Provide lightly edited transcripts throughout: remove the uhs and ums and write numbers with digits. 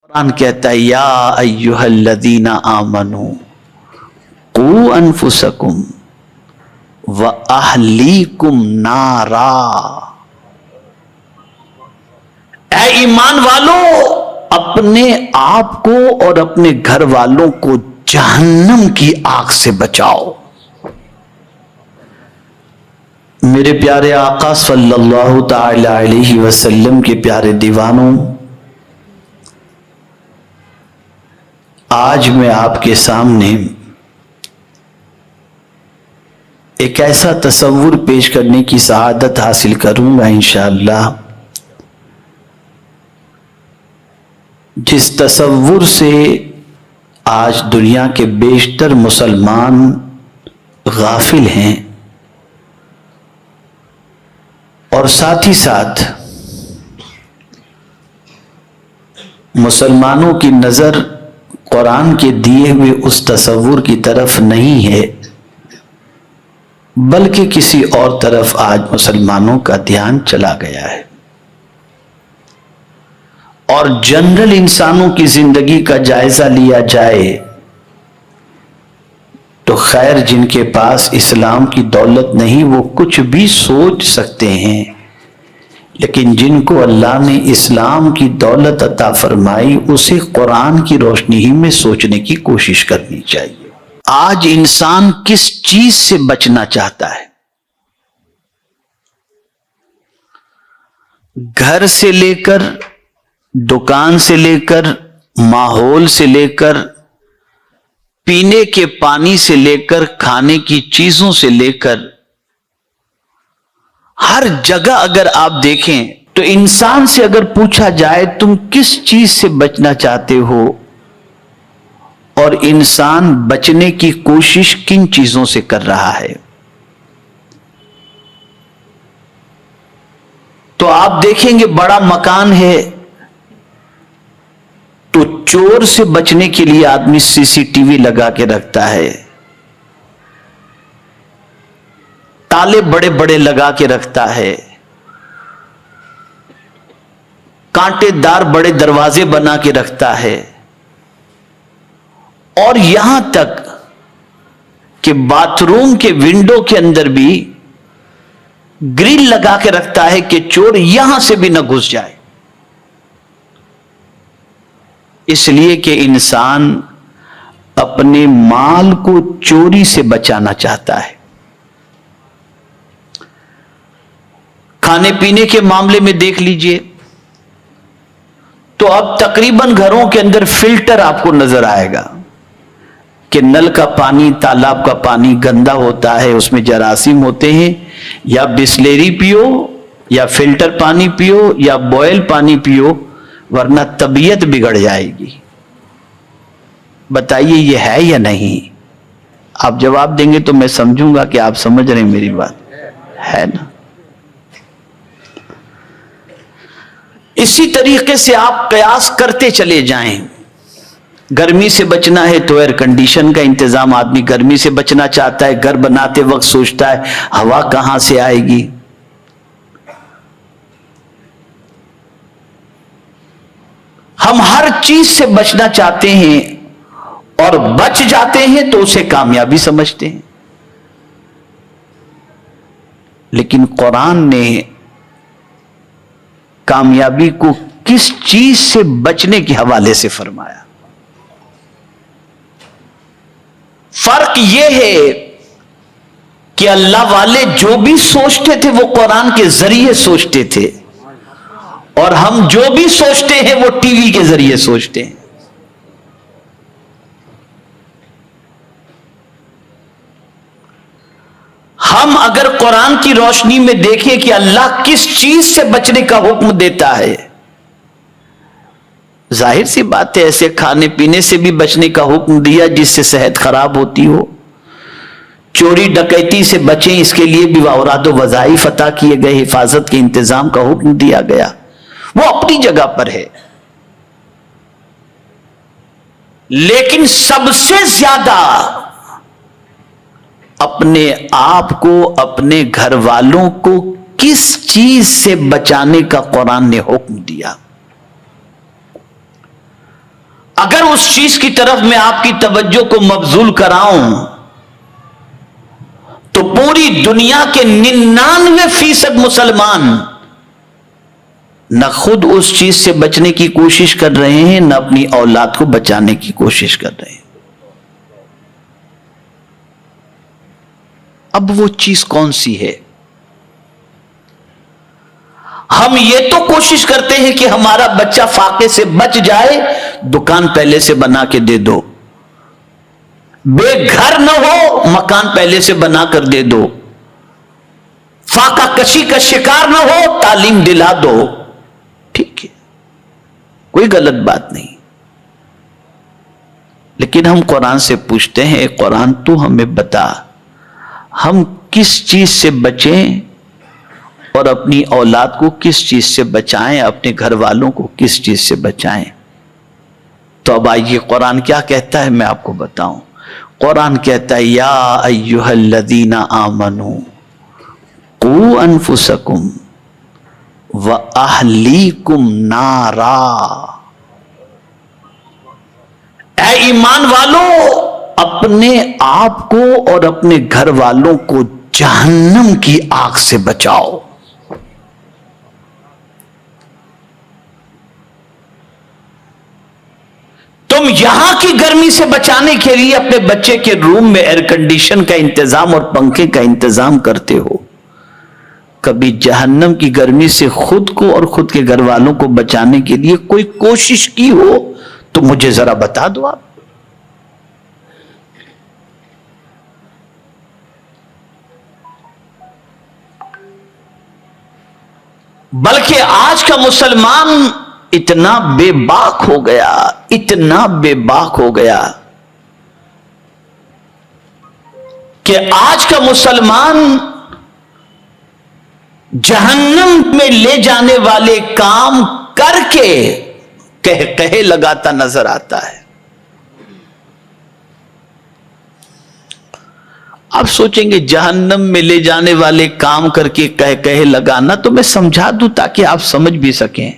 قرآن کہتا ہے یا ایھا الذین آمنو قوا انفسکم واہلیکم نارا، اے ایمان والو اپنے آپ کو اور اپنے گھر والوں کو جہنم کی آگ سے بچاؤ۔ میرے پیارے آقا صلی اللہ تعالی علیہ وسلم کے پیارے دیوانوں، آج میں آپ کے سامنے ایک ایسا تصور پیش کرنے کی سعادت حاصل کروں گا انشاءاللہ، جس تصور سے آج دنیا کے بیشتر مسلمان غافل ہیں، اور ساتھ ہی ساتھ مسلمانوں کی نظر قرآن کے دیے ہوئے اس تصور کی طرف نہیں ہے، بلکہ کسی اور طرف آج مسلمانوں کا دھیان چلا گیا ہے۔ اور جنرل انسانوں کی زندگی کا جائزہ لیا جائے تو خیر جن کے پاس اسلام کی دولت نہیں وہ کچھ بھی سوچ سکتے ہیں، لیکن جن کو اللہ نے اسلام کی دولت عطا فرمائی اسے قرآن کی روشنی ہی میں سوچنے کی کوشش کرنی چاہیے۔ آج انسان کس چیز سے بچنا چاہتا ہے؟ گھر سے لے کر، دکان سے لے کر، ماحول سے لے کر، پینے کے پانی سے لے کر، کھانے کی چیزوں سے لے کر، ہر جگہ اگر آپ دیکھیں تو انسان سے اگر پوچھا جائے تم کس چیز سے بچنا چاہتے ہو، اور انسان بچنے کی کوشش کن چیزوں سے کر رہا ہے، تو آپ دیکھیں گے بڑا مکان ہے تو چور سے بچنے کے لیے آدمی سی سی ٹی وی لگا کے رکھتا ہے، تالے بڑے بڑے لگا کے رکھتا ہے، کانٹے دار بڑے دروازے بنا کے رکھتا ہے، اور یہاں تک کہ باتھ روم کے ونڈو کے اندر بھی گرل لگا کے رکھتا ہے کہ چور یہاں سے بھی نہ گھس جائے، اس لیے کہ انسان اپنے مال کو چوری سے بچانا چاہتا ہے۔ کھانے پینے کے معاملے میں دیکھ لیجئے تو اب تقریباً گھروں کے اندر فلٹر آپ کو نظر آئے گا کہ نل کا پانی، تالاب کا پانی گندا ہوتا ہے، اس میں جراثیم ہوتے ہیں، یا بسلیری پیو یا فلٹر پانی پیو یا بوائل پانی پیو ورنہ طبیعت بگڑ جائے گی۔ بتائیے یہ ہے یا نہیں؟ آپ جواب دیں گے تو میں سمجھوں گا کہ آپ سمجھ رہے ہیں میری بات، ہے نا؟ اسی طریقے سے آپ قیاس کرتے چلے جائیں، گرمی سے بچنا ہے تو ایئر کنڈیشن کا انتظام، آدمی گرمی سے بچنا چاہتا ہے، گھر بناتے وقت سوچتا ہے ہوا کہاں سے آئے گی۔ ہم ہر چیز سے بچنا چاہتے ہیں اور بچ جاتے ہیں تو اسے کامیابی سمجھتے ہیں، لیکن قرآن نے کامیابی کو کس چیز سے بچنے کے حوالے سے فرمایا؟ فرق یہ ہے کہ اللہ والے جو بھی سوچتے تھے وہ قرآن کے ذریعے سوچتے تھے، اور ہم جو بھی سوچتے ہیں وہ ٹی وی کے ذریعے سوچتے ہیں۔ ہم اگر قرآن کی روشنی میں دیکھیں کہ اللہ کس چیز سے بچنے کا حکم دیتا ہے، ظاہر سی بات ہے ایسے کھانے پینے سے بھی بچنے کا حکم دیا جس سے صحت خراب ہوتی ہو، چوری ڈکیتی سے بچیں اس کے لیے بھی اوراد و وظائف عطا کیے گئے، حفاظت کے انتظام کا حکم دیا گیا، وہ اپنی جگہ پر ہے، لیکن سب سے زیادہ اپنے آپ کو، اپنے گھر والوں کو کس چیز سے بچانے کا قرآن نے حکم دیا؟ اس چیز کی طرف میں آپ کی توجہ کو مبذول کراؤں تو پوری دنیا کے 99% مسلمان نہ خود اس چیز سے بچنے کی کوشش کر رہے ہیں، نہ اپنی اولاد کو بچانے کی کوشش کر رہے ہیں۔ اب وہ چیز کون سی ہے؟ ہم یہ تو کوشش کرتے ہیں کہ ہمارا بچہ فاقے سے بچ جائے، دکان پہلے سے بنا کے دے دو، بے گھر نہ ہو مکان پہلے سے بنا کر دے دو، فاقہ کشی کا شکار نہ ہو تعلیم دلا دو۔ ٹھیک ہے، کوئی غلط بات نہیں، لیکن ہم قرآن سے پوچھتے ہیں، قرآن تو ہمیں بتا ہم کس چیز سے بچیں اور اپنی اولاد کو کس چیز سے بچائیں، اپنے گھر والوں کو کس چیز سے بچائیں۔ تو اب آئیے قرآن کیا کہتا ہے میں آپ کو بتاؤں۔ قرآن کہتا ہے یا ایھا الذین آمنوا قوا انفسکم واہلیکم نارا، اے ایمان والو اپنے آپ کو اور اپنے گھر والوں کو جہنم کی آگ سے بچاؤ۔ تم یہاں کی گرمی سے بچانے کے لیے اپنے بچے کے روم میں ایئر کنڈیشن کا انتظام اور پنکھے کا انتظام کرتے ہو، کبھی جہنم کی گرمی سے خود کو اور خود کے گھر والوں کو بچانے کے لیے کوئی کوشش کی ہو تو مجھے ذرا بتا دو آپ۔ بلکہ آج کا مسلمان اتنا بے باک ہو گیا، اتنا بے باک ہو گیا کہ آج کا مسلمان جہنم میں لے جانے والے کام کر کے کہے لگاتا نظر آتا ہے۔ آپ سوچیں گے جہنم میں لے جانے والے کام کر کے کہے لگانا، تو میں سمجھا دوں تاکہ آپ سمجھ بھی سکیں۔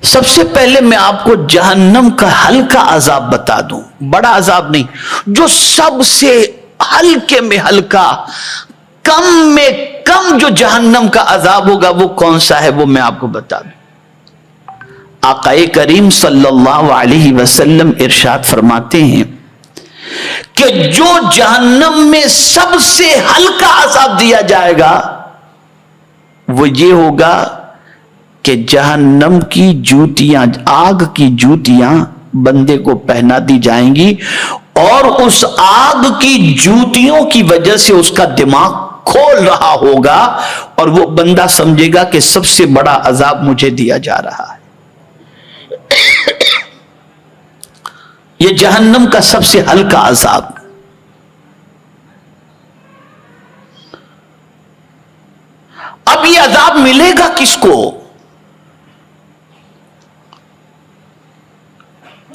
سب سے پہلے میں آپ کو جہنم کا ہلکا عذاب بتا دوں، بڑا عذاب نہیں، جو سب سے ہلکے میں ہلکا، کم میں کم جو جہنم کا عذاب ہوگا وہ کون سا ہے، وہ میں آپ کو بتا دوں۔ آقا کریم صلی اللہ علیہ وسلم ارشاد فرماتے ہیں کہ جو جہنم میں سب سے ہلکا عذاب دیا جائے گا وہ یہ ہوگا کہ جہنم کی جوتیاں، آگ کی جوتیاں بندے کو پہنا دی جائیں گی، اور اس آگ کی جوتیوں کی وجہ سے اس کا دماغ کھول رہا ہوگا، اور وہ بندہ سمجھے گا کہ سب سے بڑا عذاب مجھے دیا جا رہا ہے۔ یہ جہنم کا سب سے ہلکا عذاب۔ اب یہ عذاب ملے گا کس کو؟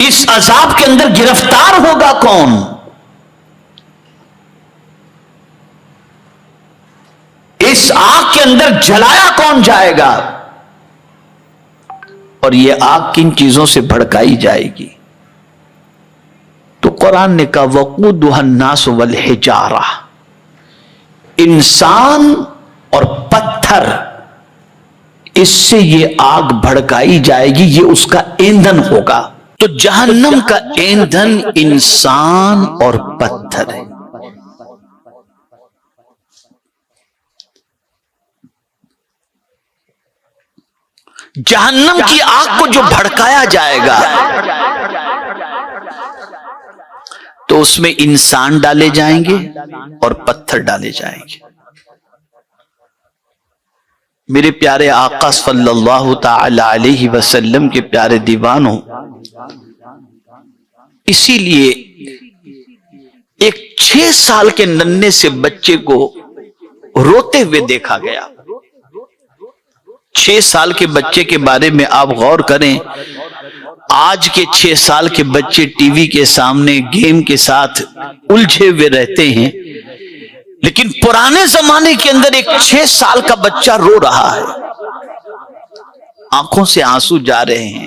اس عذاب کے اندر گرفتار ہوگا کون؟ اس آگ کے اندر جلایا کون جائے گا؟ اور یہ آگ کن چیزوں سے بھڑکائی جائے گی؟ تو قرآن نے کہا وقودها الناس والحجارہ، انسان اور پتھر، اس سے یہ آگ بھڑکائی جائے گی، یہ اس کا ایندھن ہوگا۔ تو جہنم کا ایندھن انسان اور پتھر ہے۔ جہنم کی آگ کو جو بھڑکایا جائے گا تو اس میں انسان ڈالے جائیں گے اور پتھر ڈالے جائیں گے۔ میرے پیارے آقا صلی اللہ تعالی علیہ وسلم کے پیارے دیوانوں، اسی لیے ایک 6 سال کے ننھے سے بچے کو روتے ہوئے دیکھا گیا۔ 6 سال کے بچے کے بارے میں آپ غور کریں، آج کے 6 سال کے بچے ٹی وی کے سامنے گیم کے ساتھ الجھے ہوئے رہتے ہیں، لیکن پرانے زمانے کے اندر ایک 6 سال کا بچہ رو رہا ہے، آنکھوں سے آنسو جا رہے ہیں،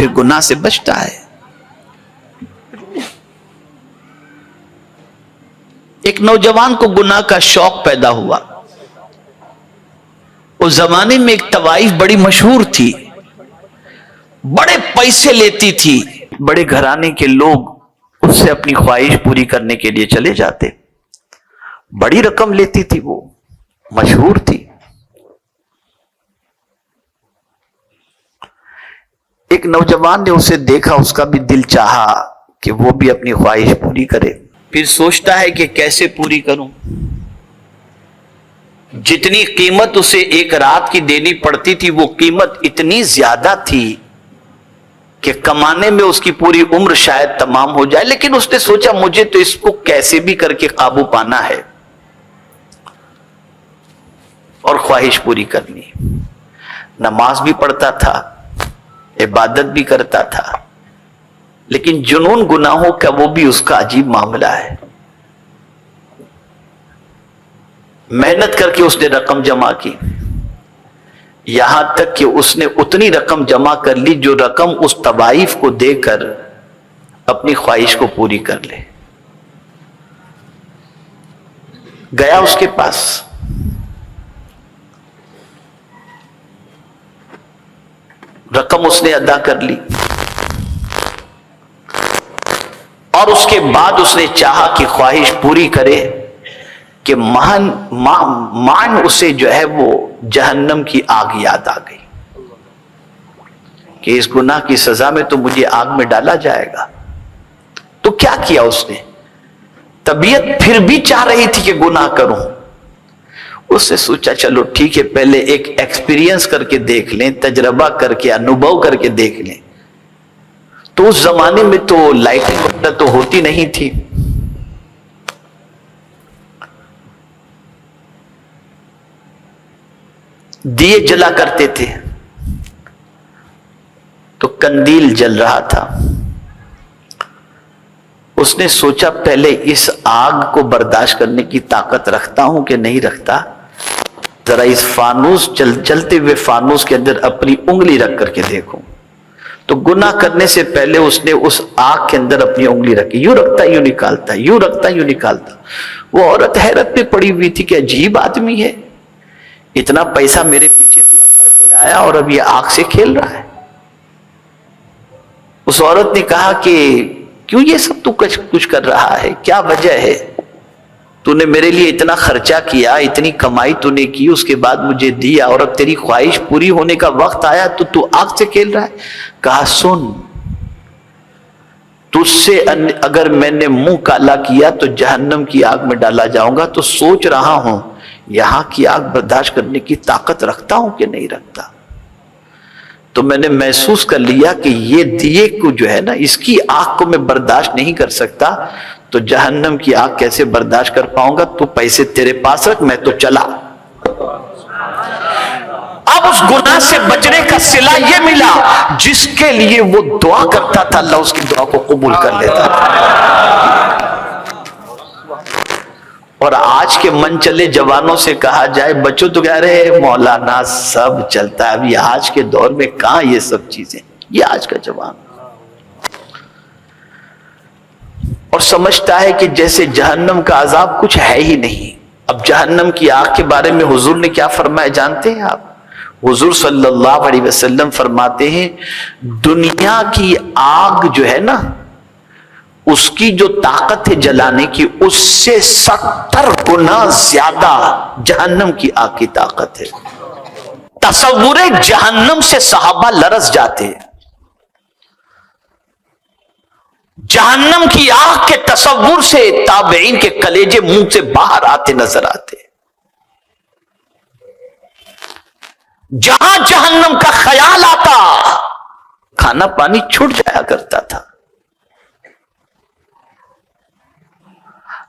پھر گناہ سے بچتا ہے۔ ایک نوجوان کو گناہ کا شوق پیدا ہوا۔ اس زمانے میں ایک طوائف بڑی مشہور تھی، بڑے پیسے لیتی تھی، بڑے گھرانے کے لوگ اس سے اپنی خواہش پوری کرنے کے لیے چلے جاتے، بڑی رقم لیتی تھی، وہ مشہور تھی۔ ایک نوجوان نے اسے دیکھا، اس کا بھی دل چاہا کہ وہ بھی اپنی خواہش پوری کرے۔ پھر سوچتا ہے کہ کیسے پوری کروں، جتنی قیمت اسے ایک رات کی دینی پڑتی تھی وہ قیمت اتنی زیادہ تھی کہ کمانے میں اس کی پوری عمر شاید تمام ہو جائے، لیکن اس نے سوچا مجھے تو اس کو کیسے بھی کر کے قابو پانا ہے اور خواہش پوری کرنی۔ نماز بھی پڑھتا تھا، عبادت بھی کرتا تھا، لیکن جنون گناہوں کا وہ بھی اس کا عجیب معاملہ ہے۔ محنت کر کے اس نے رقم جمع کی، یہاں تک کہ اس نے اتنی رقم جمع کر لی جو رقم اس طوائف کو دے کر اپنی خواہش کو پوری کر لے۔ گیا اس کے پاس، رقم اس نے ادا کر لی، اور اس کے بعد اس نے چاہا کہ خواہش پوری کرے کہ مان اسے جو ہے وہ جہنم کی آگ یاد آ گئی کہ اس گناہ کی سزا میں تو مجھے آگ میں ڈالا جائے گا۔ تو کیا کیا اس نے؟ طبیعت پھر بھی چاہ رہی تھی کہ گناہ کروں، اس نے سوچا چلو ٹھیک ہے، پہلے ایک ایکسپیرینس کر کے دیکھ لیں، تجربہ کر کے، انوبھو کر کے دیکھ لیں۔ تو اس زمانے میں تو لائٹنگ وغیرہ تو ہوتی نہیں تھی، دیے جلا کرتے تھے، تو کندیل جل رہا تھا۔ اس نے سوچا پہلے اس آگ کو برداشت کرنے کی طاقت رکھتا ہوں کہ نہیں رکھتا، ذرا اس فانوس چلتے ہوئے فانوس کے اندر اپنی انگلی رکھ کر کے دیکھوں۔ تو گناہ کرنے سے پہلے اس نے اس آگ کے اندر اپنی انگلی رکھی، یوں رکھتا یوں نکالتا، یوں رکھتا یوں نکالتا۔ وہ عورت حیرت میں پڑی ہوئی تھی کہ عجیب آدمی ہے، اتنا پیسہ میرے پیچھے آیا اور اب یہ آگ سے کھیل رہا ہے۔ اس عورت نے کہا کہ کیوں یہ سب تو کچھ کر رہا ہے، کیا وجہ ہے؟ تو نے میرے لیے اتنا خرچہ کیا، اتنی کمائی تو نے کی، اس کے بعد مجھے دیا، اور اب تیری خواہش پوری ہونے کا وقت آیا تو آگ سے کھیل رہا ہے۔ کہا سن، تجھ سے اگر میں نے منہ کالا کیا تو جہنم کی آگ میں ڈالا جاؤں گا، تو سوچ رہا ہوں یہاں کی آگ برداشت کرنے کی طاقت رکھتا ہوں کہ نہیں رکھتا۔ تو میں نے محسوس کر لیا کہ یہ دیے کو جو ہے نا، اس کی آگ کو میں برداشت نہیں کر سکتا، تو جہنم کی آگ کیسے برداشت کر پاؤں گا؟ تو پیسے تیرے پاس رکھ، میں تو چلا۔ اب اس گناہ سے بچنے کا صلہ یہ ملا، جس کے لیے وہ دعا کرتا تھا اللہ اس کی دعا کو قبول کر لیتا تھا۔ اور آج کے من چلے جوانوں سے کہا جائے بچوں تو کہہ رہے مولانا سب چلتا ہے، ابھی آج کے دور میں کہاں یہ سب چیزیں، یہ آج کا جوان اور سمجھتا ہے کہ جیسے جہنم کا عذاب کچھ ہے ہی نہیں۔ اب جہنم کی آگ کے بارے میں حضور نے کیا فرمایا جانتے ہیں آپ؟ حضور صلی اللہ علیہ وسلم فرماتے ہیں دنیا کی آگ جو ہے نا، اس کی جو طاقت ہے جلانے کی، اس سے 70 گنا زیادہ جہنم کی آگ کی طاقت ہے۔ تصور جہنم سے صحابہ لرز جاتے ہیں، جہنم کی آگ کے تصور سے تابعین کے کلیجے منہ سے باہر آتے نظر آتے۔ جہاں جہنم کا خیال آتا کھانا پانی چھوٹ جایا کرتا تھا۔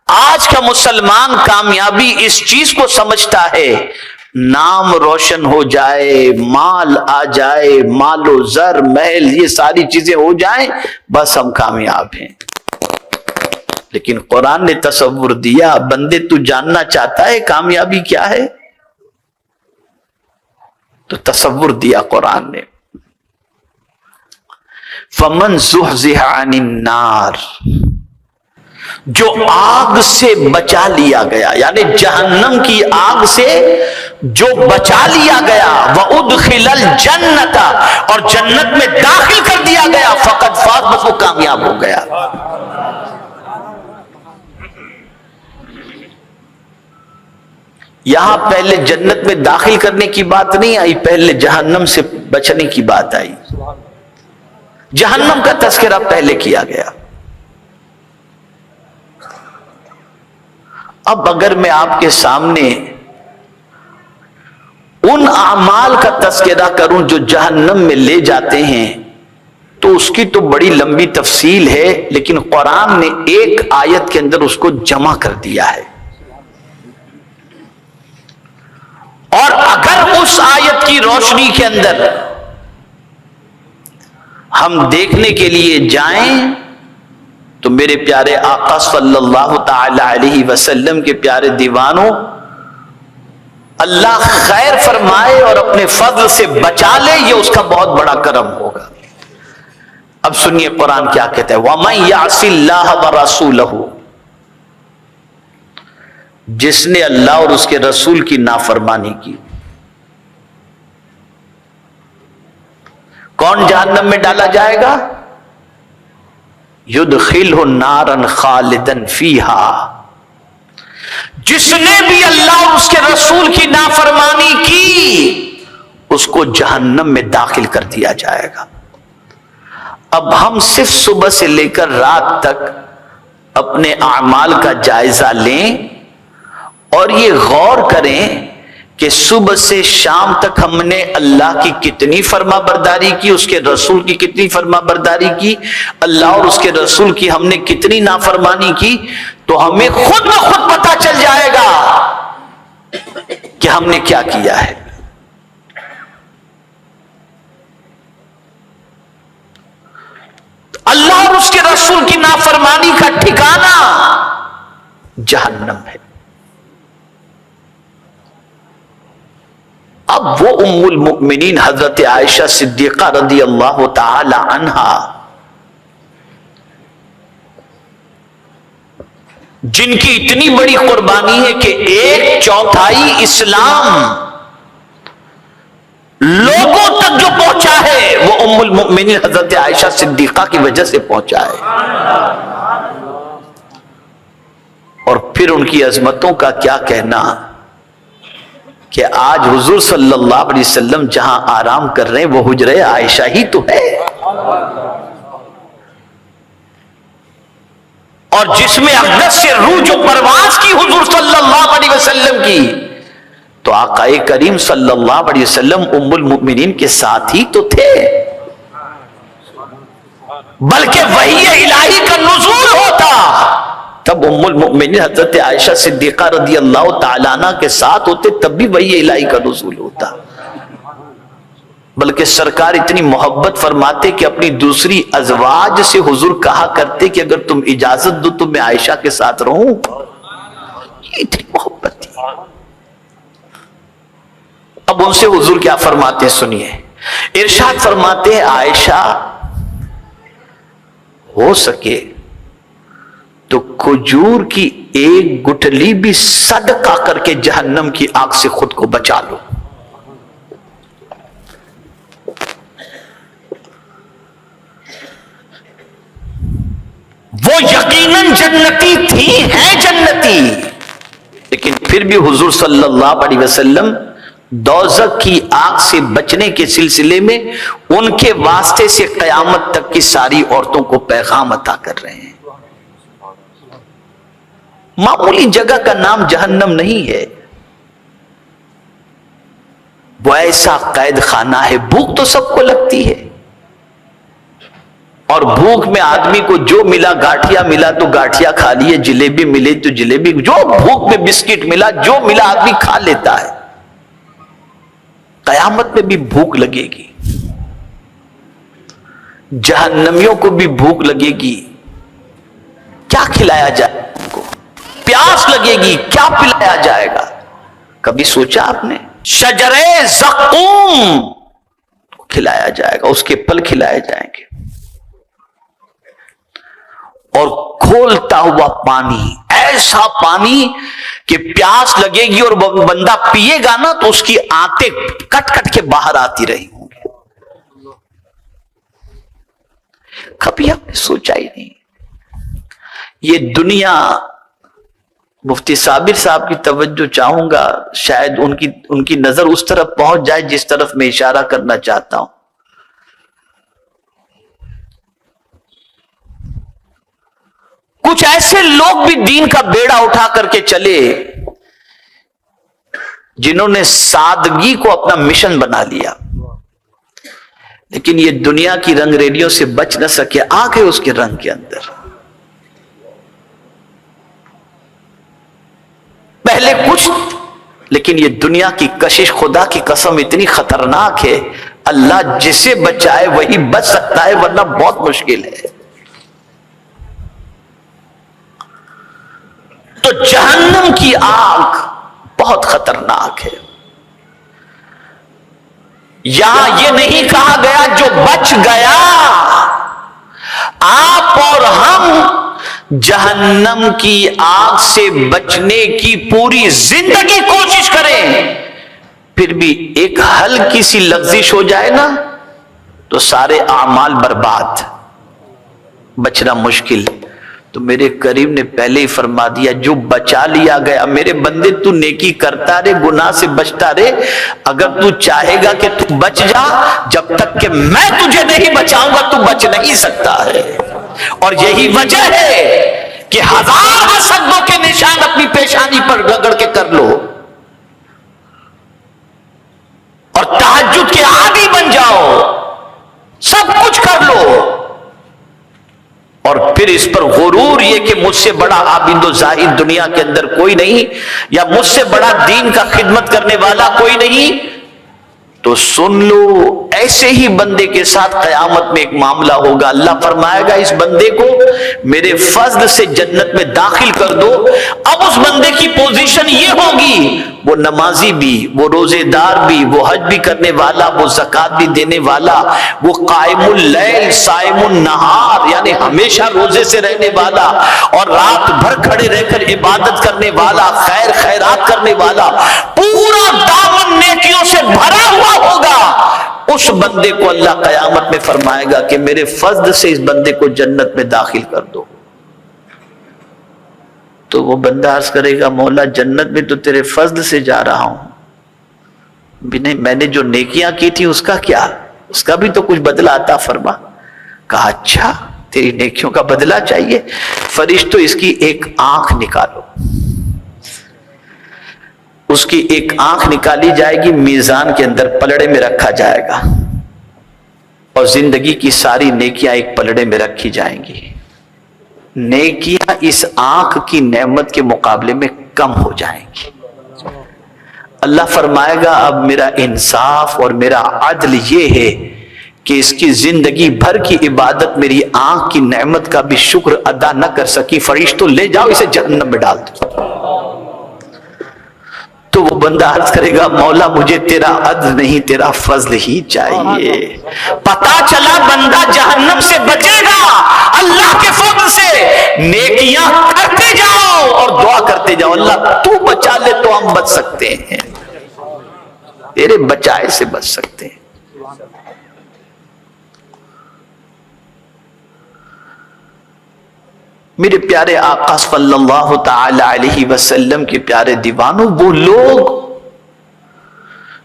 آج کا مسلمان کامیابی اس چیز کو سمجھتا ہے، نام روشن ہو جائے، مال آ جائے، مال و زر، محل، یہ ساری چیزیں ہو جائیں، بس ہم کامیاب ہیں۔ لیکن قرآن نے تصور دیا، بندے تو جاننا چاہتا ہے کامیابی کیا ہے؟ تو تصور دیا قرآن نے، فمن زحزح عن النار، جو آگ سے بچا لیا گیا، یعنی جہنم کی آگ سے جو بچا لیا گیا، وَأُدْخِلَ الْجَنَّةَ، اور جنت میں داخل کر دیا گیا، فقد فاز، بس وہ کامیاب ہو گیا۔ یہاں پہلے جنت میں داخل کرنے کی بات نہیں آئی، پہلے جہنم سے بچنے کی بات آئی۔ جہنم کا تذکرہ پہلے کیا گیا۔ اب اگر میں آپ کے سامنے ان اعمال کا تذکرہ کروں جو جہنم میں لے جاتے ہیں تو اس کی تو بڑی لمبی تفصیل ہے، لیکن قرآن نے ایک آیت کے اندر اس کو جمع کر دیا ہے۔ اور اگر اس آیت کی روشنی کے اندر ہم دیکھنے کے لیے جائیں تو میرے پیارے آقا صلی اللہ تعالی علیہ وسلم کے پیارے دیوانوں، اللہ خیر فرمائے اور اپنے فضل سے بچا لے، یہ اس کا بہت بڑا کرم ہوگا۔ اب سنیے قرآن کیا کہتا ہے، وَمَن يَعْصِ اللَّهَ وَرَسُولَهُ، جس نے اللہ اور اس کے رسول کی نافرمانی کی، کون جہنم میں ڈالا جائے گا؟ یدخلہ نارا خالدا فیہا، جس نے بھی اللہ اور اس کے رسول کی نافرمانی کی اس کو جہنم میں داخل کر دیا جائے گا۔ اب ہم صرف صبح سے لے کر رات تک اپنے اعمال کا جائزہ لیں اور یہ غور کریں کہ صبح سے شام تک ہم نے اللہ کی کتنی فرما برداری کی، اس کے رسول کی کتنی فرما برداری کی، اللہ اور اس کے رسول کی ہم نے کتنی نافرمانی کی، تو ہمیں خود بخود پتہ چل جائے گا کہ ہم نے کیا کیا ہے۔ اللہ اور اس کے رسول کی نافرمانی کا ٹھکانہ جہنم ہے۔ اب وہ ام المؤمنین حضرت عائشہ صدیقہ رضی اللہ تعالی عنہا، جن کی اتنی بڑی قربانی ہے کہ 1/4 اسلام لوگوں تک جو پہنچا ہے وہ ام المؤمنین حضرت عائشہ صدیقہ کی وجہ سے پہنچا ہے۔ اور پھر ان کی عظمتوں کا کیا کہنا کہ آج حضور صلی اللہ علیہ وسلم جہاں آرام کر رہے ہیں وہ حجرہ عائشہ ہی تو ہے، اور جس میں اقدس سے روح جو پرواز کی حضور صلی اللہ علیہ وسلم کی، تو آقا کریم صلی اللہ علیہ وسلم ام المؤمنین کے ساتھ ہی تو تھے، بلکہ وحی الہی کا نزول ہوتا تب ام المؤمنین حضرت عائشہ صدیقہ رضی اللہ تعالیٰ عنہ کے ساتھ ہوتے، تب بھی وحی الہی کا نزول ہوتا۔ بلکہ سرکار اتنی محبت فرماتے کہ اپنی دوسری ازواج سے حضور کہا کرتے کہ اگر تم اجازت دو تو میں عائشہ کے ساتھ رہوں، یہ اتنی محبت تھی۔ اب ان سے حضور کیا فرماتے ہیں سنیے، ارشاد فرماتے ہیں عائشہ ہو سکے تو کھجور کی ایک گٹھلی بھی صدقہ کر کے جہنم کی آگ سے خود کو بچا لو۔ وہ یقیناً جنتی تھی، ہیں جنتی، لیکن پھر بھی حضور صلی اللہ علیہ وسلم دوزخ کی آگ سے بچنے کے سلسلے میں ان کے واسطے سے قیامت تک کی ساری عورتوں کو پیغام عطا کر رہے ہیں۔ معمولی جگہ کا نام جہنم نہیں ہے، وہ ایسا قید خانہ ہے۔ بھوک تو سب کو لگتی ہے، اور بھوک میں آدمی کو جو ملا، گاٹھیا ملا تو گاٹھیا کھا لیے، جلیبی ملے تو جلیبی، جو بھوک میں بسکٹ ملا، جو ملا آدمی کھا لیتا ہے۔ قیامت میں بھی بھوک لگے گی، جہنمیوں کو بھی بھوک لگے گی، کیا کھلایا جائے ان کو؟ پیاس لگے گی، کیا پلایا جائے گا؟ کبھی سوچا آپ نے؟ شجرے زقوم کھلایا جائے گا، اس کے پھل کھلائے جائیں گے۔ کھولتا ہوا پانی، ایسا پانی کہ پیاس لگے گی اور بندہ پیے گا نا تو اس کی آنتیں کٹ کٹ کے باہر آتی رہی ہوں گی. کبھی ہم نے سوچا ہی نہیں. یہ دنیا، مفتی صابر صاحب کی توجہ چاہوں گا، شاید ان کی نظر اس طرف پہنچ جائے جس طرف میں اشارہ کرنا چاہتا ہوں. کچھ ایسے لوگ بھی دین کا بیڑا اٹھا کر کے چلے جنہوں نے سادگی کو اپنا مشن بنا لیا، لیکن یہ دنیا کی رنگ ریلیوں سے بچ نہ سکے، آ گئے اس کے رنگ کے اندر. پہلے کچھ، لیکن یہ دنیا کی کشش خدا کی قسم اتنی خطرناک ہے، اللہ جسے بچائے وہی بچ سکتا ہے، ورنہ بہت مشکل ہے. تو جہنم کی آگ بہت خطرناک ہے. یہاں یہ نہیں کہا گیا جو بچ گیا. آپ اور ہم جہنم کی آگ سے بچنے کی پوری زندگی کوشش کریں، پھر بھی ایک ہلکی سی لغزش ہو جائے نا تو سارے اعمال برباد، بچنا مشکل. تو میرے کریم نے پہلے ہی فرما دیا جو بچا لیا گیا. میرے بندے تو نیکی کرتا رہے، گناہ سے بچتا رہے. اگر تو چاہے گا کہ تو بچ جا، جب تک کہ میں تجھے نہیں بچاؤں گا تو بچ نہیں سکتا ہے. اور یہی وجہ ہے کہ ہزار حسدوں کے نشان اپنی پیشانی پر رگڑ کے کر لو اور تہجد کے عادی بن جاؤ، سب کچھ کر لو، اور پھر اس پر غرور یہ کہ مجھ سے بڑا عابد و زاہد دنیا کے اندر کوئی نہیں، یا مجھ سے بڑا دین کا خدمت کرنے والا کوئی نہیں، تو سن لو ایسے ہی بندے کے ساتھ قیامت میں ایک معاملہ ہوگا. اللہ فرمائے گا اس بندے کو میرے فضل سے جنت میں داخل کر دو. اب اس بندے کی پوزیشن یہ ہوگی، وہ نمازی بھی، وہ روزے دار بھی، وہ حج بھی کرنے والا، وہ زکات بھی دینے والا، وہ قائم اللیل صائم النہار یعنی ہمیشہ روزے سے رہنے والا اور رات بھر کھڑے رہ کر عبادت کرنے والا، خیر خیرات کرنے والا، پورا دامن نیکیوں سے بھرا ہوا ہوگا. اس بندے کو اللہ قیامت میں فرمائے گا کہ میرے فضل سے اس بندے کو جنت میں داخل کر دو. تو وہ بندہ عرض کرے گا مولا جنت میں تو تیرے فضل سے جا رہا ہوں، بھی نہیں میں نے جو نیکیاں کی تھی اس کا کیا، اس کا بھی تو کچھ بدلہ عطا فرما. کہا اچھا تیری نیکیوں کا بدلہ چاہیے، فرشتوں اس کی ایک آنکھ نکالو. اس کی ایک آنکھ نکالی جائے گی، میزان کے اندر پلڑے میں رکھا جائے گا، اور زندگی کی ساری نیکیاں ایک پلڑے میں رکھی جائیں گی. نیکیاں اس آنکھ کی نعمت کے مقابلے میں کم ہو جائیں گی. اللہ فرمائے گا اب میرا انصاف اور میرا عدل یہ ہے کہ اس کی زندگی بھر کی عبادت میری آنکھ کی نعمت کا بھی شکر ادا نہ کر سکی، فرشتوں لے جاؤ اسے جہنم میں ڈال دو. تو وہ بندہ عرض کرے گا مولا مجھے تیرا عدل نہیں تیرا فضل ہی چاہیے. پتا چلا بندہ جہنم سے بچے گا اللہ کے فضل سے. نیکیاں کرتے جاؤ اور دعا کرتے جاؤ اللہ تو بچا لے تو ہم بچ سکتے ہیں، تیرے بچائے سے بچ سکتے ہیں. میرے پیارے آقا صلی اللہ تعالی علیہ وسلم کے پیارے دیوانوں، وہ لوگ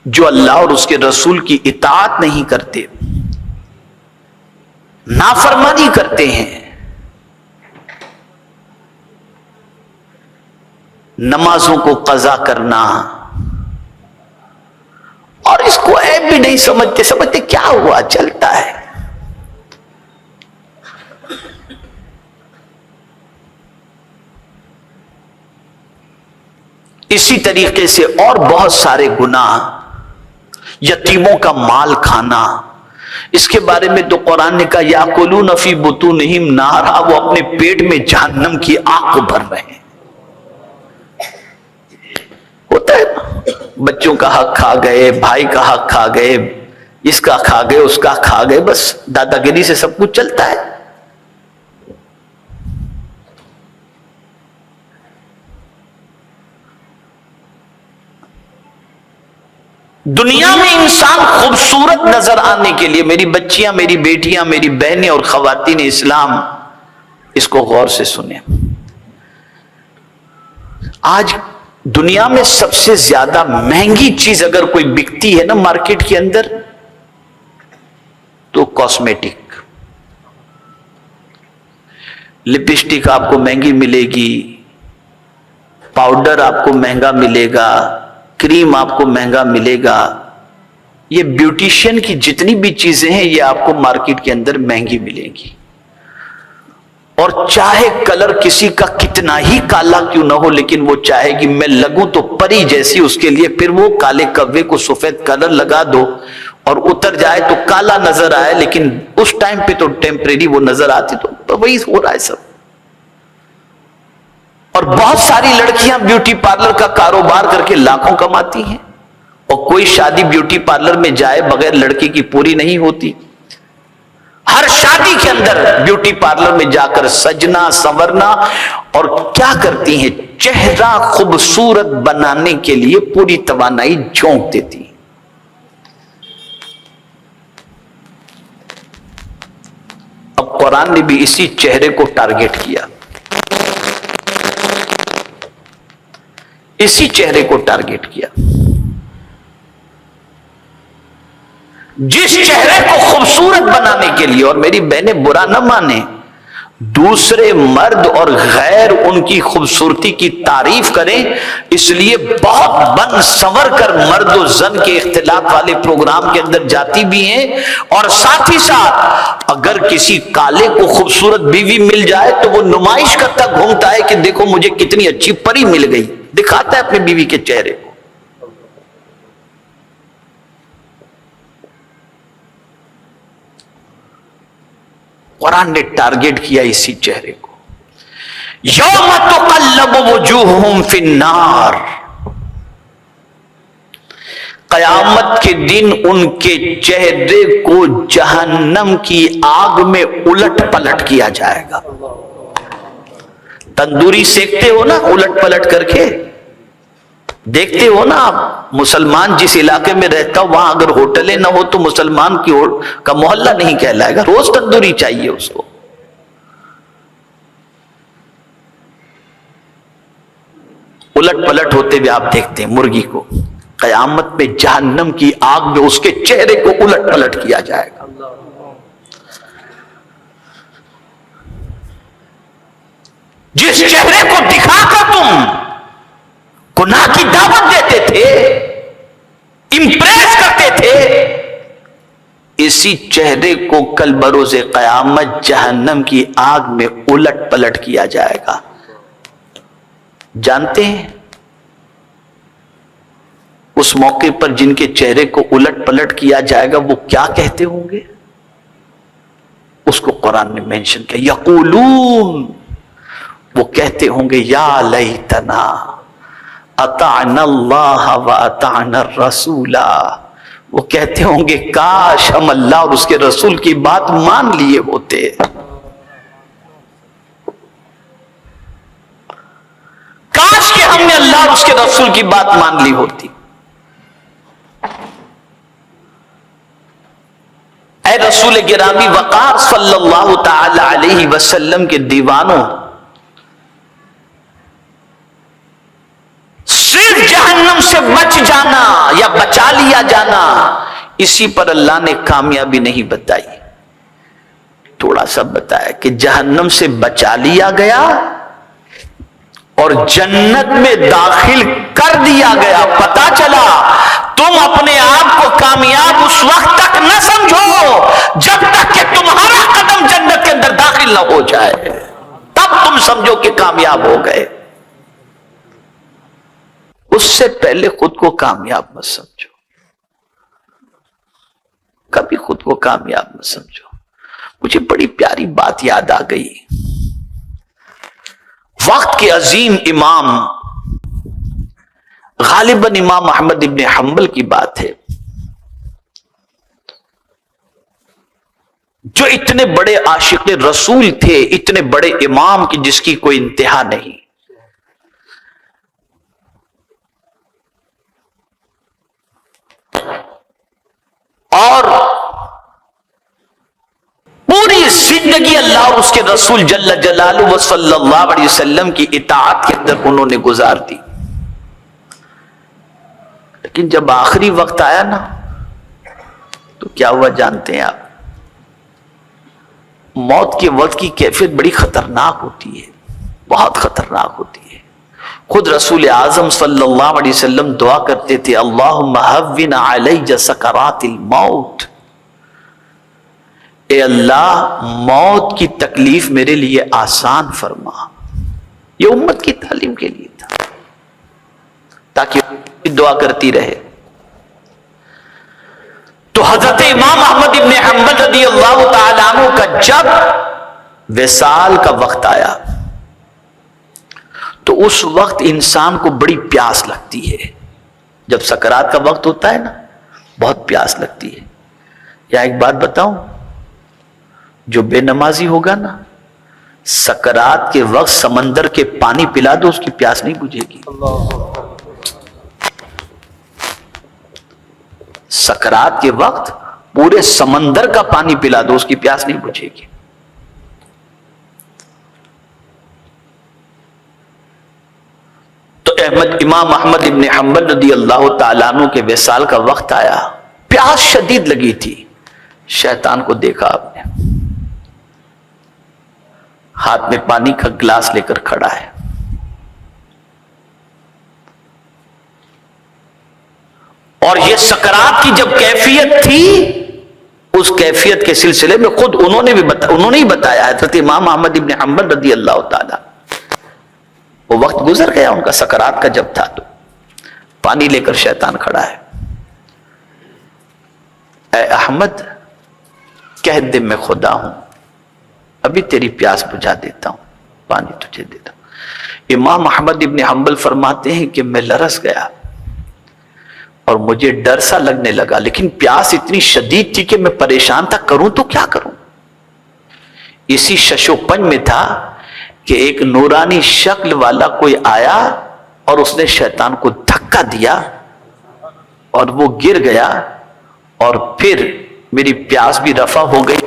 جو اللہ اور اس کے رسول کی اطاعت نہیں کرتے، نافرمانی کرتے ہیں، نمازوں کو قضا کرنا اور اس کو عیب بھی نہیں سمجھتے کیا ہوا چلتا ہے. اسی طریقے سے اور بہت سارے گناہ، یتیموں کا مال کھانا، اس کے بارے میں تو قرآن نے کہا یاکلون فی بطونہم نارا، وہ اپنے پیٹ میں جہنم کی آگ کو بھر رہے ہیں. ہوتا ہے نا، بچوں کا حق کھا گئے، بھائی کا حق کھا گئے، اس کا کھا گئے، اس کا کھا گئے، بس دادا گیری سے سب کچھ چلتا ہے. دنیا میں انسان خوبصورت نظر آنے کے لیے، میری بچیاں، میری بیٹیاں، میری بہنیں اور خواتین اسلام، اس کو غور سے سنیں، آج دنیا میں سب سے زیادہ مہنگی چیز اگر کوئی بکتی ہے نا مارکیٹ کے اندر تو کاسمیٹک. لپسٹک آپ کو مہنگی ملے گی، پاؤڈر آپ کو مہنگا ملے گا، کریم آپ کو مہنگا ملے گا. یہ بیوٹیشین کی جتنی بھی چیزیں ہیں یہ آپ کو مارکیٹ کے اندر مہنگی ملیں گی. اور چاہے کلر کسی کا کتنا ہی کالا کیوں نہ ہو، لیکن وہ چاہے گی میں لگوں تو پری جیسی، اس کے لیے پھر وہ کالے کوے کو سفید کلر لگا دو اور اتر جائے تو کالا نظر آئے، لیکن اس ٹائم پہ تو ٹیمپریری وہ نظر آتی. تو وہی ہو رہا ہے سب. اور بہت ساری لڑکیاں بیوٹی پارلر کا کاروبار کر کے لاکھوں کماتی ہیں، اور کوئی شادی بیوٹی پارلر میں جائے بغیر لڑکی کی پوری نہیں ہوتی. ہر شادی کے اندر بیوٹی پارلر میں جا کر سجنا سنورنا، اور کیا کرتی ہیں، چہرہ خوبصورت بنانے کے لیے پوری توانائی جھونک دیتی. اب قرآن نے بھی اسی چہرے کو ٹارگٹ کیا، اسی چہرے کو ٹارگٹ کیا. جس چہرے کو خوبصورت بنانے کے لیے، اور میری بہنیں برا نہ مانیں، دوسرے مرد اور غیر ان کی خوبصورتی کی تعریف کریں، اس لیے بہت بن سنور کر مرد و زن کے اختلاط والے پروگرام کے اندر جاتی بھی ہیں. اور ساتھ ہی ساتھ اگر کسی کالے کو خوبصورت بیوی مل جائے تو وہ نمائش کرتا گھومتا ہے کہ دیکھو مجھے کتنی اچھی پری مل گئی، دکھاتا ہے اپنی بیوی کے چہرے کو. قرآن نے ٹارگٹ کیا اسی چہرے کو. یوم تقلب وجوہہم فی النار، قیامت کے دن ان کے چہرے کو جہنم کی آگ میں الٹ پلٹ کیا جائے گا. تندوری سیکتے ہو نا الٹ پلٹ کر کے، دیکھتے ہو نا آپ. مسلمان جس علاقے میں رہتا ہو وہاں اگر ہوٹلیں نہ ہو تو مسلمان کا محلہ نہیں کہلائے گا، روز تندوری چاہیے اس کو. الٹ پلٹ ہوتے ہوئے آپ دیکھتے ہیں مرغی کو قیامت میں جہنم کی آگ میں اس کے چہرے کو الٹ پلٹ کیا جائے گا. جس چہرے کو دکھا کر تم گناہ کی دعوت دیتے تھے، امپریس کرتے تھے، اسی چہرے کو کل بروز قیامت جہنم کی آگ میں الٹ پلٹ کیا جائے گا. جانتے ہیں اس موقع پر جن کے چہرے کو الٹ پلٹ کیا جائے گا وہ کیا کہتے ہوں گے؟ اس کو قرآن نے مینشن کیا. یقولون، وہ کہتے ہوں گے یا لیتنا اطعنا اللہ و اطعنا الرسول، وہ کہتے ہوں گے کاش ہم اللہ اور اس کے رسول کی بات مان لیے ہوتے. کاش کہ ہم نے اللہ اور اس کے رسول کی بات مان لی ہوتی. اے رسول گرامی وقار صلی اللہ تعالی علیہ وسلم کے دیوانوں، صرف جہنم سے بچ جانا یا بچا لیا جانا، اسی پر اللہ نے کامیابی نہیں بتائی. تھوڑا سا بتایا کہ جہنم سے بچا لیا گیا اور جنت میں داخل کر دیا گیا. پتا چلا تم اپنے آپ کو کامیاب اس وقت تک نہ سمجھو جب تک کہ تمہارا قدم جنت کے اندر داخل نہ ہو جائے، تب تم سمجھو کہ کامیاب ہو گئے. اس سے پہلے خود کو کامیاب مت سمجھو، کبھی خود کو کامیاب مت سمجھو. مجھے بڑی پیاری بات یاد آ گئی. وقت کے عظیم امام غالباً امام احمد ابن حنبل کی بات ہے، جو اتنے بڑے عاشق رسول تھے، اتنے بڑے امام کی جس کی کوئی انتہا نہیں. زندگی اللہ اور اس کے رسول جل جلالہ صلی اللہ علیہ وسلم کی اطاعت کے اندر انہوں نے گزار دی. لیکن جب آخری وقت آیا نا تو کیا ہوا جانتے ہیں آپ؟ موت کے وقت کی کیفیت بڑی خطرناک ہوتی ہے، بہت خطرناک ہوتی ہے. خود رسول اعظم صلی اللہ علیہ وسلم دعا کرتے تھے اللہم ہون علی سکرات الموت، اے اللہ موت کی تکلیف میرے لیے آسان فرما. یہ امت کی تعلیم کے لیے تھا تاکہ دعا کرتی رہے. تو حضرت امام احمد ابن حنبل رضی اللہ تعالیٰ عنہ کا جب وصال کا وقت آیا تو اس وقت انسان کو بڑی پیاس لگتی ہے. جب سکرات کا وقت ہوتا ہے نا بہت پیاس لگتی ہے. یا ایک بات بتاؤں، جو بے نمازی ہوگا نا سکرات کے وقت سمندر کے پانی پلا دو اس کی پیاس نہیں بجھے گی. سکرات کے وقت پورے سمندر کا پانی پلا دو اس کی پیاس نہیں بجھے گی. تو امام احمد ابن حنبل رضی اللہ تعالیٰ عنہ کے وصال کا وقت آیا، پیاس شدید لگی تھی. شیطان کو دیکھا آپ نے، ہاتھ میں پانی کا گلاس لے کر کھڑا ہے. اور یہ سکرات کی جب کیفیت تھی اس کیفیت کے سلسلے میں خود انہوں نے ہی بتایا. حضرت امام احمد ابن حنبل رضی اللہ تعالیٰ، وہ وقت گزر گیا ان کا سکرات کا جب تھا تو پانی لے کر شیطان کھڑا ہے. اے احمد کہہ دے میں خدا ہوں، ابھی تیری پیاس بجھا دیتا ہوں، پانی تجھے دیتا ہوں. امام احمد ابن حنبل فرماتے ہیں کہ میں لرز گیا اور مجھے ڈر سا لگنے لگا، لیکن پیاس اتنی شدید تھی کہ میں پریشان تھا، کروں تو کیا کروں. اسی شش و پنج میں تھا کہ ایک نورانی شکل والا کوئی آیا اور اس نے شیطان کو دھکا دیا اور وہ گر گیا، اور پھر میری پیاس بھی رفع ہو گئی،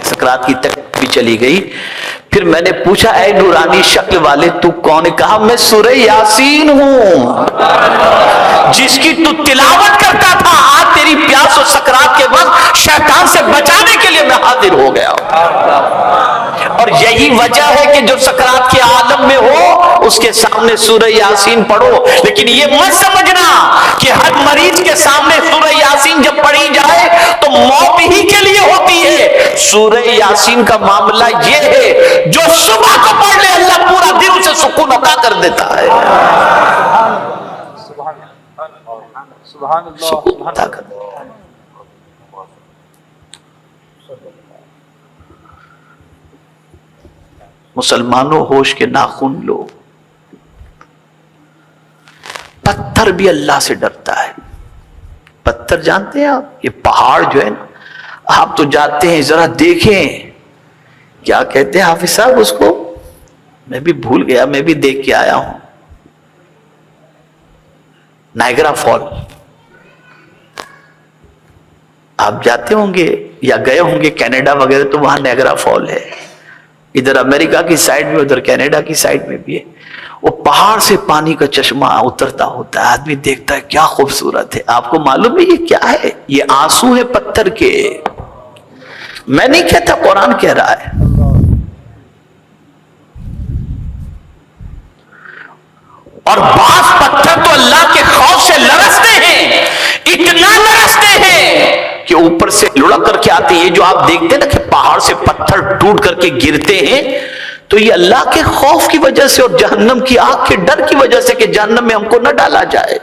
سکرات کی تک بھی چلی گئی. پھر میں نے پوچھا اے نورانی شکل والے تو کون؟ کہا میں سورہ یاسین ہوں جس کی تو تلاوت کرتا تھا. آج تیری پیاس و سکرات کے وقت شیطان سے بچانے کے لیے میں حاضر ہو گیا ہوں. اور یہی وجہ ہے کہ جو سکرات کے عالم میں ہو اس کے سامنے سورہ یاسین پڑھو. لیکن یہ مت سمجھنا کہ ہر مریض کے سامنے سورہ یاسین جب پڑھی جائے تو موت ہی کے لیے ہوتی ہے. سورہ یاسین کا معاملہ یہ ہے جو صبح کو پڑھ لے اللہ پورا دن اسے سکون عطا کر دیتا ہے. سکون عطا کر دیتا ہے. مسلمانوں ہوش کے ناخن لو. پتھر بھی اللہ سے ڈرتا ہے. پتھر جانتے ہیں آپ، یہ پہاڑ جو ہے نا، آپ تو جاتے ہیں ذرا دیکھیں کیا کہتے ہیں حافظ صاحب اس کو، میں بھی بھول گیا، میں بھی دیکھ کے آیا ہوں. نائگرا فال. آپ جاتے ہوں گے یا گئے ہوں گے کینیڈا وغیرہ تو وہاں نائگرا فال ہے. ادھر امریکہ کی سائڈ میں، ادھر کینیڈا کی سائڈ میں بھی ہے. وہ پہاڑ سے پانی کا چشمہ اترتا ہوتا ہے، آدمی دیکھتا ہے کیا خوبصورت ہے. آپ کو معلوم ہے یہ کیا ہے؟ یہ آنسو ہے پتھر کے. میں نہیں کہتا، قرآن کہہ رہا ہے. اور بعض پتھر تو اللہ کے خوف سے لرزتے ہیں، اتنا لرزتے ہیں کہ اوپر سے لڑک کر کے آتے ہیں. یہ جو آپ دیکھتے ہیں نا کہ پہاڑ سے پتھر ٹوٹ کر کے گرتے ہیں تو یہ اللہ کے خوف کی وجہ سے اور جہنم کی آگ کے ڈر کی وجہ سے کہ جہنم میں ہم کو نہ ڈالا جائے.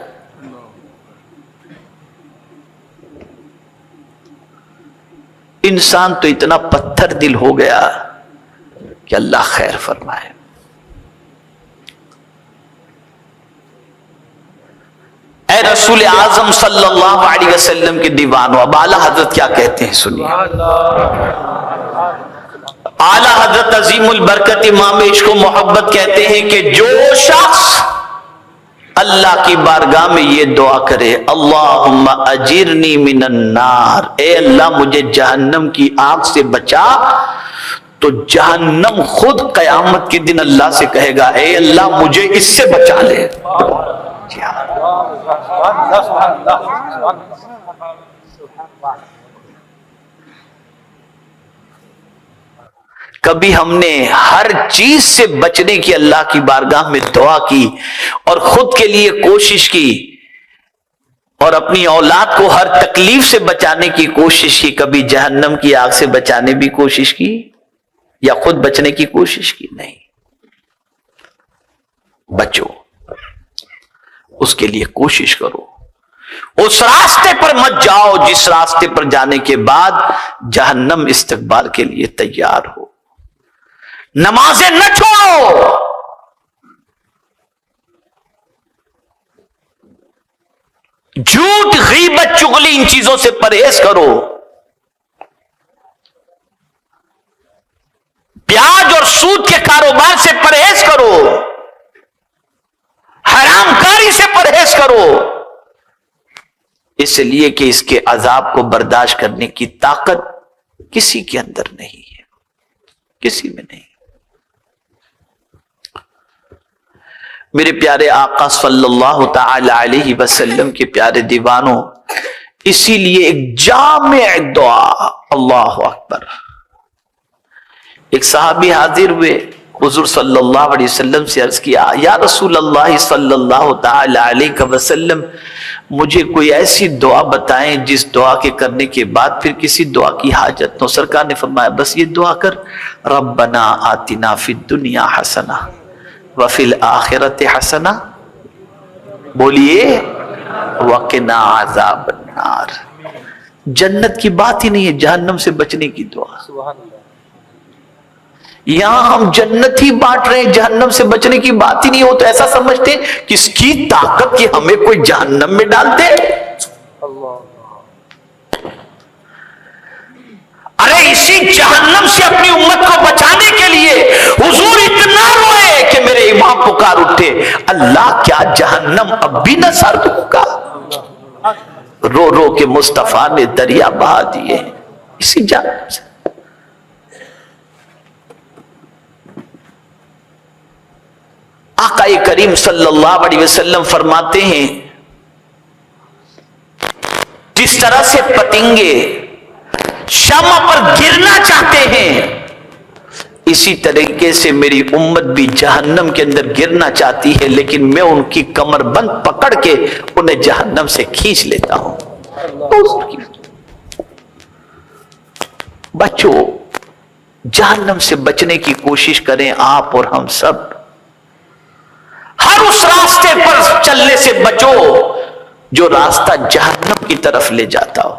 انسان تو اتنا پتھر دل ہو گیا کہ اللہ خیر فرمائے. اے رسول اعظم صلی اللہ علیہ وسلم کے دیوانوں، اب اعلیٰ حضرت کیا کہتے ہیں سنیے. اعلیٰ حضرت عظیم البرکت امام عشق و محبت کہتے ہیں کہ جو شخص اللہ کی بارگاہ میں یہ دعا کرے اللہم اجرنی من النار، اے اللہ مجھے جہنم کی آگ سے بچا، تو جہنم خود قیامت کے دن اللہ سے کہے گا اے اللہ مجھے اس سے بچا لے. کبھی ہم نے ہر چیز سے بچنے کی اللہ کی بارگاہ میں دعا کی اور خود کے لیے کوشش کی اور اپنی اولاد کو ہر تکلیف سے بچانے کی کوشش کی، کبھی جہنم کی آگ سے بچانے بھی کوشش کی یا خود بچنے کی کوشش کی؟ نہیں. بچو، اس کے لیے کوشش کرو. اس راستے پر مت جاؤ جس راستے پر جانے کے بعد جہنم استقبال کے لیے تیار ہو. نمازیں نہ چھوڑو، جھوٹ غیبت چغلی ان چیزوں سے پرہیز کرو. پیاز اور سود کے کاروبار سے پرہیز کرو، حرام کاری سے پرہیز کرو، اس لیے کہ اس کے عذاب کو برداشت کرنے کی طاقت کسی کے اندر نہیں ہے، کسی میں نہیں. میرے پیارے آقا صلی اللہ تعالی علیہ وسلم کے پیارے دیوانوں، اسی لیے ایک جامع دعا، اللہ اکبر. ایک صحابی حاضر ہوئے، حضور صلی اللہ علیہ وسلم سے عرض کیا یا رسول اللہ صلی اللہ تعالی علیہ وسلم، مجھے کوئی ایسی دعا بتائیں جس دعا کے کرنے کے بعد پھر کسی دعا کی حاجت نہ. سرکار نے فرمایا بس یہ دعا کر، ربنا آتنا فی الدنیا حسنہ وفی الآخرۃ حسنہ، بولیے وقنا عذاب النار. جنت کی بات ہی نہیں ہے، جہنم سے بچنے کی دعا. یہاں ہم جنت ہی بانٹ رہے ہیں، جہنم سے بچنے کی بات ہی نہیں ہو، تو ایسا سمجھتے کس کی طاقت کہ ہمیں کوئی جہنم میں ڈال دے. ارے اسی جہنم سے اپنی امت کو بچانے کے لیے حضور اتنا روئے کہ میرے امام پکار اٹھے، اللہ کیا جہنم اب بھی نہ سرد ہوگا؟ رو رو کے مصطفیٰ نے دریا بہا دیے اسی جہنم سے. آقا کریم صلی اللہ علیہ وسلم فرماتے ہیں جس طرح سے پتنگے شمع پر گرنا چاہتے ہیں، اسی طریقے سے میری امت بھی جہنم کے اندر گرنا چاہتی ہے، لیکن میں ان کی کمر بند پکڑ کے انہیں جہنم سے کھینچ لیتا ہوں. بچو، جہنم سے بچنے کی کوشش کریں آپ اور ہم سب. ہر اس راستے پر چلنے سے بچو جو راستہ جہنم کی طرف لے جاتا ہو.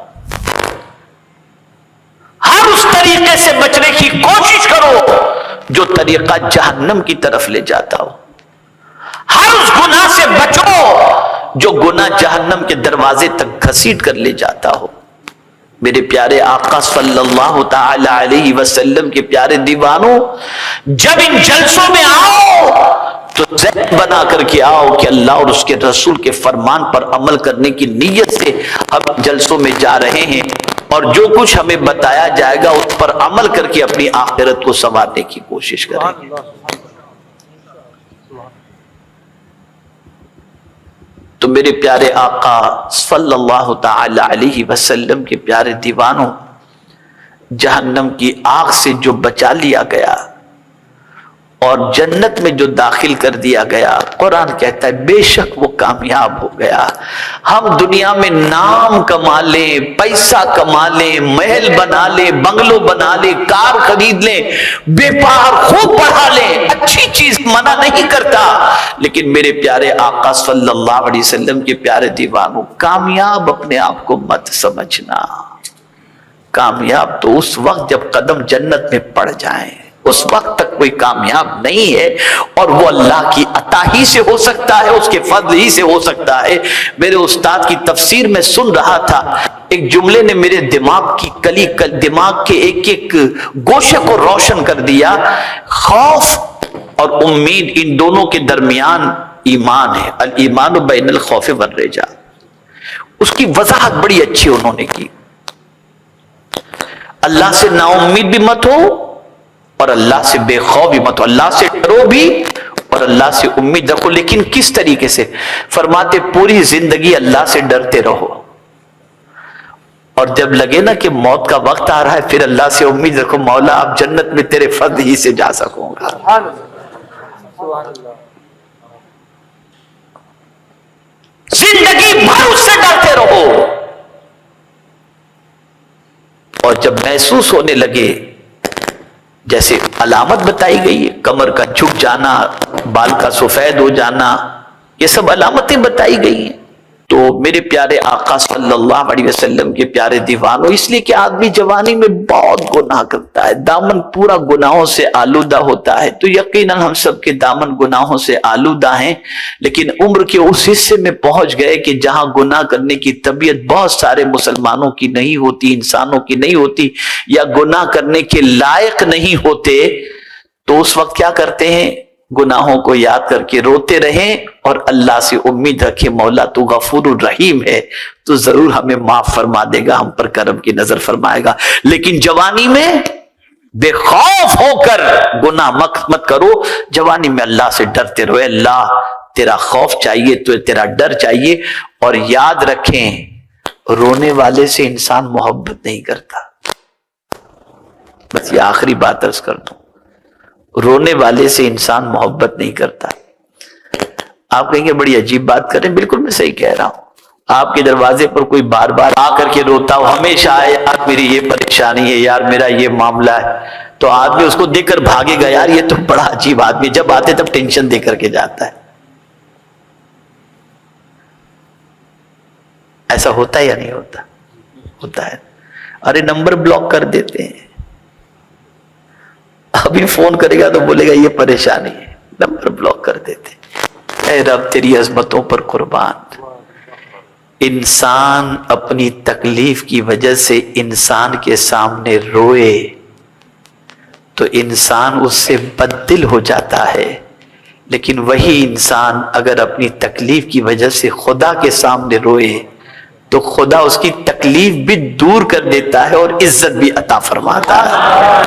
ہر اس طریقے سے بچنے کی کوشش کرو جو طریقہ جہنم کی طرف لے جاتا ہو. ہر اس گناہ سے بچو جو گناہ جہنم کے دروازے تک گھسیٹ کر لے جاتا ہو. میرے پیارے آقا صلی اللہ تعالی علیہ وسلم کے پیارے دیوانوں، جب ان جلسوں میں آؤ تو ذہن بنا کر کے آؤ کہ اللہ اور اس کے رسول کے فرمان پر عمل کرنے کی نیت سے ہم جلسوں میں جا رہے ہیں، اور جو کچھ ہمیں بتایا جائے گا اس پر عمل کر کے اپنی آخرت کو سنوارنے کی کوشش کریں گے. تو میرے پیارے آقا صلی اللہ تعالی علیہ وسلم کے پیارے دیوانوں، جہنم کی آگ سے جو بچا لیا گیا اور جنت میں جو داخل کر دیا گیا، قرآن کہتا ہے بے شک وہ کامیاب ہو گیا. ہم دنیا میں نام کما لیں، پیسہ کما لیں، محل بنا لیں، بنگلو بنا لیں، کار خرید لیں، بیپار خوب پڑھا لیں، اچھی چیز منع نہیں کرتا، لیکن میرے پیارے آقا صلی اللہ علیہ وسلم کے پیارے دیوانوں، کامیاب اپنے آپ کو مت سمجھنا. کامیاب تو اس وقت جب قدم جنت میں پڑ جائیں، اس وقت تک کوئی کامیاب نہیں ہے، اور وہ اللہ کی عطا ہی سے ہو سکتا ہے، اس کے فضل ہی سے ہو سکتا ہے. میرے استاد کی تفسیر میں سن رہا تھا، ایک جملے نے میرے دماغ کے ایک ایک گوشے کو روشن کر دیا. خوف اور امید ان دونوں کے درمیان ایمان ہے، الایمان بین الخوف والرجاء. اس کی وضاحت بڑی اچھی انہوں نے کی. اللہ سے نا امید بھی مت ہو اور اللہ سے بے خوف مت ہو، اللہ سے ڈرو بھی اور اللہ سے امید رکھو، لیکن کس طریقے سے؟ فرماتے پوری زندگی اللہ سے ڈرتے رہو، اور جب لگے نا کہ موت کا وقت آ رہا ہے پھر اللہ سے امید رکھو، مولا اب جنت میں تیرے فضل ہی سے جا سکوں گا۔ زندگی بھر اس سے ڈرتے رہو، اور جب محسوس ہونے لگے، جیسے علامت بتائی گئی ہے، کمر کا جھک جانا، بال کا سفید ہو جانا، یہ سب علامتیں بتائی گئی ہیں، تو میرے پیارے آقا صلی اللہ علیہ وسلم کے پیارے دیوانوں، اس لیے کہ آدمی جوانی میں بہت گناہ کرتا ہے، دامن پورا گناہوں سے آلودہ ہوتا ہے، تو یقیناً ہم سب کے دامن گناہوں سے آلودہ ہیں، لیکن عمر کے اس حصے میں پہنچ گئے کہ جہاں گناہ کرنے کی طبیعت بہت سارے مسلمانوں کی نہیں ہوتی، انسانوں کی نہیں ہوتی، یا گناہ کرنے کے لائق نہیں ہوتے، تو اس وقت کیا کرتے ہیں؟ گناہوں کو یاد کر کے روتے رہیں اور اللہ سے امید رکھے، مولا تو غفور الرحیم ہے، تو ضرور ہمیں معاف فرما دے گا، ہم پر کرم کی نظر فرمائے گا۔ لیکن جوانی میں بے خوف ہو کر گناہ مت کرو، جوانی میں اللہ سے ڈرتے رہو، اللہ تیرا خوف چاہیے، تو تیرا ڈر چاہیے، اور یاد رکھیں رونے والے سے انسان محبت نہیں کرتا۔ بس یہ آخری بات عرض کر دوں، رونے والے سے انسان محبت نہیں کرتا۔ آپ کہیں گے بڑی عجیب بات کریں، بالکل میں صحیح کہہ رہا ہوں۔ آپ کے دروازے پر کوئی بار بار آ کر کے روتا ہو، ہمیشہ آئے یار میری یہ پریشانی ہے، یار میرا یہ معاملہ ہے، تو آدمی اس کو دیکھ کر بھاگے گا، یار یہ تو بڑا عجیب آدمی، جب آتے تب ٹینشن دے کر کے جاتا ہے۔ ایسا ہوتا ہے یا نہیں ہوتا؟ ہوتا ہے۔ ارے نمبر بلاک کر دیتے ہیں، ابھی فون کرے گا تو بولے گا یہ پریشانی ہے، نمبر بلاک کر دیتے۔ اے رب تیری عظمتوں پر قربان، انسان اپنی تکلیف کی وجہ سے انسان کے سامنے روئے تو انسان اس سے بددل ہو جاتا ہے، لیکن وہی انسان اگر اپنی تکلیف کی وجہ سے خدا کے سامنے روئے تو خدا اس کی تکلیف بھی دور کر دیتا ہے اور عزت بھی عطا فرماتا ہے۔